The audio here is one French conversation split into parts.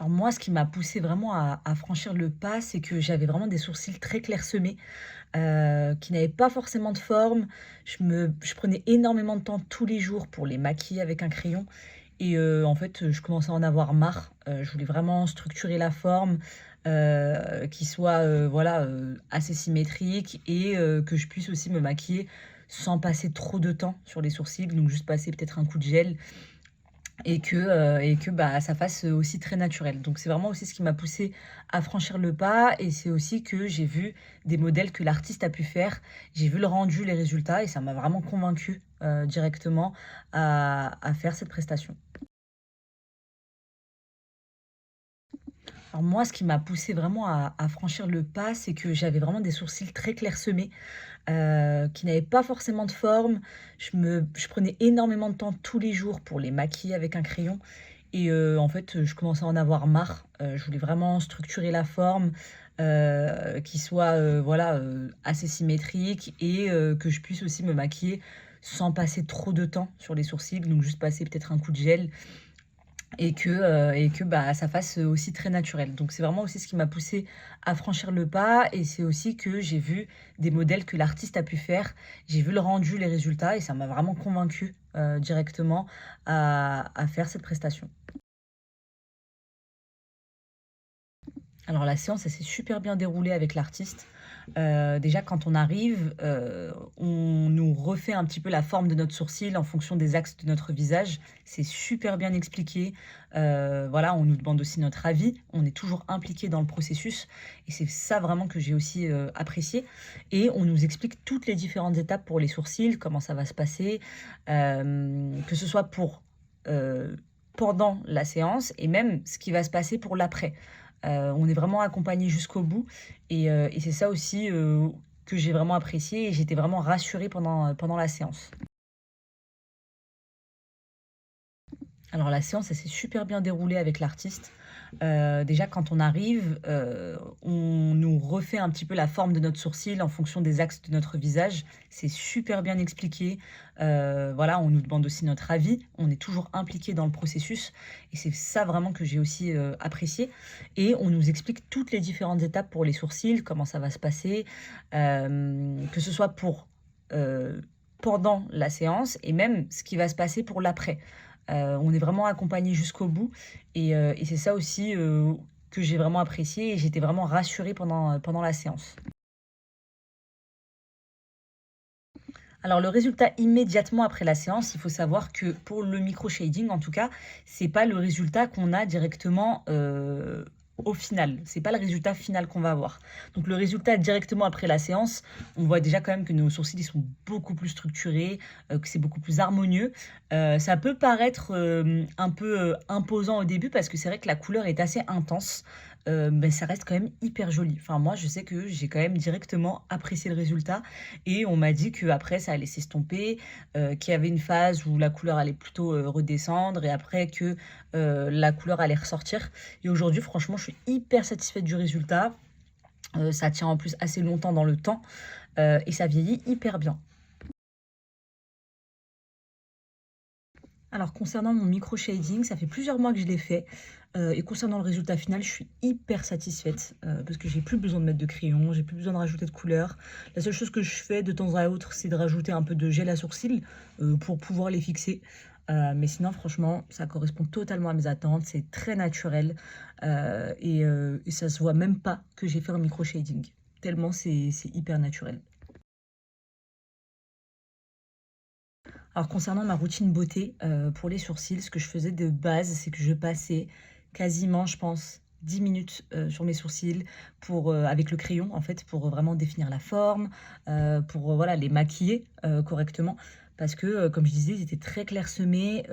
Alors moi, ce qui m'a poussé vraiment à franchir le pas, c'est que j'avais vraiment des sourcils très clairsemés, qui n'avaient pas forcément de forme. Je prenais énormément de temps tous les jours pour les maquiller avec un crayon et en fait, je commençais à en avoir marre. Je voulais vraiment structurer la forme, qui soit, voilà, assez symétrique et que je puisse aussi me maquiller sans passer trop de temps sur les sourcils. Donc juste passer peut-être un coup de gel et que, bah, ça fasse, aussi très naturel. Donc c'est vraiment aussi ce qui m'a poussée à franchir le pas et c'est aussi que j'ai vu des modèles que l'artiste a pu faire. J'ai vu le rendu, les résultats et ça m'a vraiment convaincue, directement à faire cette prestation. Alors moi, ce qui m'a poussée vraiment à franchir le pas, c'est que j'avais vraiment des sourcils très clairsemés, qui n'avaient pas forcément de forme. Je prenais énormément de temps tous les jours pour les maquiller avec un crayon et en fait, je commençais à en avoir marre. Je voulais vraiment structurer la forme, qui soit, voilà, assez symétrique et que je puisse aussi me maquiller sans passer trop de temps sur les sourcils. Donc juste passer peut-être un coup de gel et que, bah, ça fasse, aussi très naturel. Donc c'est vraiment aussi ce qui m'a poussée à franchir le pas et c'est aussi que j'ai vu des modèles que l'artiste a pu faire. J'ai vu le rendu, les résultats et ça m'a vraiment convaincue, directement à faire cette prestation. Alors la séance, elle s'est super bien déroulée avec l'artiste. Déjà quand on arrive, on nous refait un petit peu la forme de notre sourcil en fonction des axes de notre visage. C'est super bien expliqué. Voilà, on nous demande aussi notre avis. On est toujours impliqué dans le processus et c'est ça vraiment que j'ai aussi, apprécié et on nous explique toutes les différentes étapes pour les sourcils, comment ça va se passer, que ce soit pour, heu, pendant la séance et même ce qui va se passer pour l'après. On est vraiment accompagné jusqu'au bout et c'est ça aussi, que j'ai vraiment apprécié et j'étais vraiment rassurée pendant la séance. Alors la séance, elle s'est super bien déroulée avec l'artiste. Déjà quand on arrive, on nous refait un petit peu la forme de notre sourcil en fonction des axes de notre visage. C'est super bien expliqué. Voilà, on nous demande aussi notre avis. On est toujours impliqué dans le processus et c'est ça vraiment que j'ai aussi, apprécié et on nous explique toutes les différentes étapes pour les sourcils, comment ça va se passer, que ce soit pour, heu, pendant la séance et même ce qui va se passer pour l'après. On est vraiment accompagné jusqu'au bout et c'est ça aussi, que j'ai vraiment apprécié et j'étais vraiment rassurée pendant la séance. Alors le résultat immédiatement après la séance, il faut savoir que pour le micro shading en tout cas, c'est pas le résultat qu'on a directement, au final. C'est pas le résultat final qu'on va avoir. Donc le résultat directement après la séance, on voit déjà quand même que nos sourcils, ils sont beaucoup plus structurés, que c'est beaucoup plus harmonieux. Ça peut paraître, un peu, imposant au début parce que c'est vrai que la couleur est assez intense, mais ça reste quand même hyper joli. Enfin moi, je sais que j'ai quand même directement apprécié le résultat et on m'a dit qu'après ça allait s'estomper, qu'il y avait une phase où la couleur allait plutôt, redescendre et après que, la couleur allait ressortir et aujourd'hui franchement je suis hyper satisfaite du résultat. Ça tient en plus assez longtemps dans le temps, et ça vieillit hyper bien. Alors concernant mon micro shading, ça fait plusieurs mois que je l'ai fait, et concernant le résultat final, je suis hyper satisfaite, parce que j'ai plus besoin de mettre de crayon, j'ai plus besoin de rajouter de couleur. La seule chose que je fais de temps à autre, c'est de rajouter un peu de gel à sourcils, pour pouvoir les fixer. Mais sinon franchement, ça correspond totalement à mes attentes, c'est très naturel, et ça se voit même pas que j'ai fait un micro shading. Tellement c'est hyper naturel. Alors concernant ma routine beauté, pour les sourcils, ce que je faisais de base, c'est que je passais quasiment, je pense, 10 minutes, sur mes sourcils pour, avec le crayon, en fait, pour, vraiment définir la forme, pour, voilà, les maquiller, correctement. Parce que, comme je disais, ils étaient très clairsemés,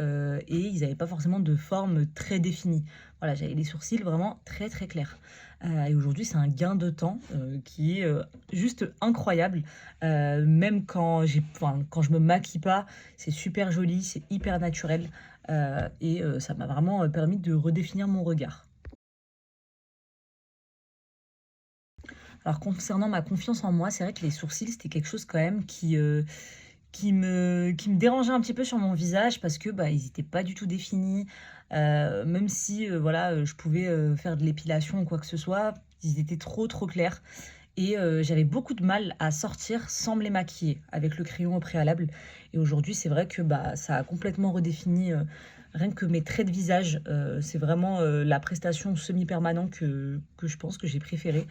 et ils n'avaient pas forcément de forme très définie. Voilà, j'avais les sourcils vraiment très, très clairs. Et aujourd'hui, c'est un gain de temps, qui est, juste incroyable. Même quand je me maquille pas, c'est super joli, c'est hyper naturel, et ça m'a vraiment, permis de redéfinir mon regard. Alors concernant ma confiance en moi, c'est vrai que les sourcils, c'était quelque chose quand même qui me dérangeaient un petit peu sur mon visage parce que, bah, ils étaient pas du tout définis. Même si, voilà, je pouvais, faire de l'épilation ou quoi que ce soit, ils étaient trop, trop clairs et j'avais beaucoup de mal à sortir sans me les maquiller avec le crayon au préalable et aujourd'hui, c'est vrai que, bah, ça a complètement redéfini, rien que mes traits de visage. C'est vraiment, la prestation semi-permanent que je pense que j'ai préférée,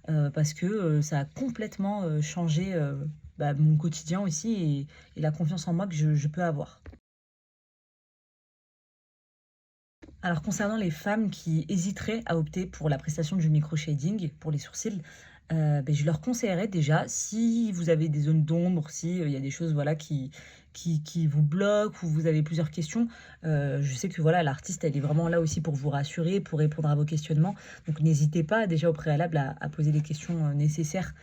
parce que, ça a complètement, changé, bah, mon quotidien aussi et la confiance en moi que je peux avoir. Alors concernant les femmes qui hésiteraient à opter pour la prestation du micro-shading pour les sourcils, beh, je leur conseillerais déjà, si vous avez des zones d'ombre, si, il y a des choses, voilà, qui vous bloquent ou vous avez plusieurs questions, je sais que, voilà, l'artiste, elle est vraiment là aussi pour vous rassurer, pour répondre à vos questionnements. Donc n'hésitez pas déjà au préalable à poser les questions, nécessaires,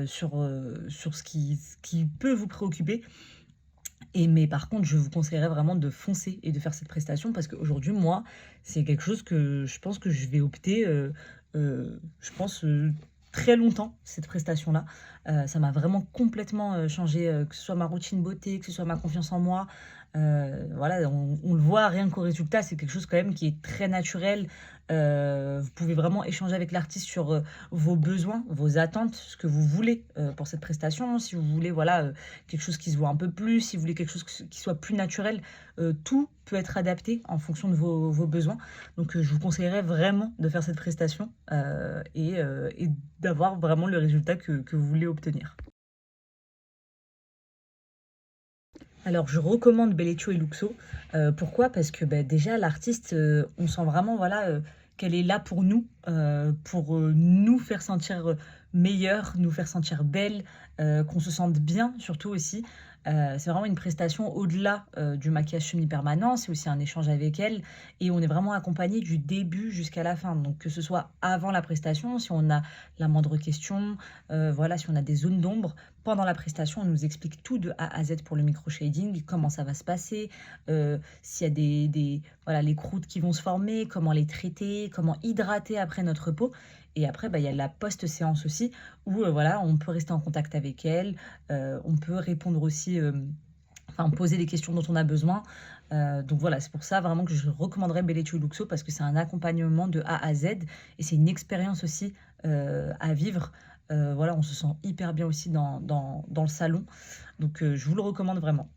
sur ce qui peut vous préoccuper et mais par contre, je vous conseillerais vraiment de foncer et de faire cette prestation parce qu'aujourd'hui, moi, c'est quelque chose que je pense que je vais opter, je pense, très longtemps, cette prestation-là. Ça m'a vraiment complètement, changé, que ce soit ma routine beauté, que ce soit ma confiance en moi. Voilà, on le voit rien qu'au résultat, c'est quelque chose quand même qui est très naturel. Vous pouvez vraiment échanger avec l'artiste sur, vos besoins, vos attentes, ce que vous voulez, pour cette prestation. Si vous voulez, voilà, quelque chose qui se voit un peu plus, si vous voulez quelque chose qui soit plus naturel, tout peut être adapté en fonction de vos besoins. Donc, je vous conseillerais vraiment de faire cette prestation, et d'avoir vraiment le résultat que vous voulez obtenir. Alors je recommande Belletio et Luxo. Pourquoi? Parce que, bah, déjà l'artiste, on sent vraiment, voilà, qu'elle est là pour, nous faire sentir, meilleures, nous faire sentir belles, qu'on se sente bien surtout aussi. C'est vraiment une prestation au-delà, du maquillage semi-permanent, c'est aussi un échange avec elle et on est vraiment accompagné du début jusqu'à la fin. Donc que ce soit avant la prestation, si on a la moindre question, voilà, si on a des zones d'ombre, pendant la prestation, on nous explique tout de A à Z pour le micro-shading, comment ça va se passer, s'il y a des voilà, les croûtes qui vont se former, comment les traiter, comment hydrater après notre peau. Et après, bah, il y a la post-séance aussi où, voilà, on peut rester en contact avec elle, on peut répondre aussi, enfin poser les questions dont on a besoin. Donc voilà, c'est pour ça vraiment que je recommanderais Belletio Luxo parce que c'est un accompagnement de A à Z et c'est une expérience aussi, à vivre. Voilà, on se sent hyper bien aussi dans le salon. Donc je vous le recommande vraiment.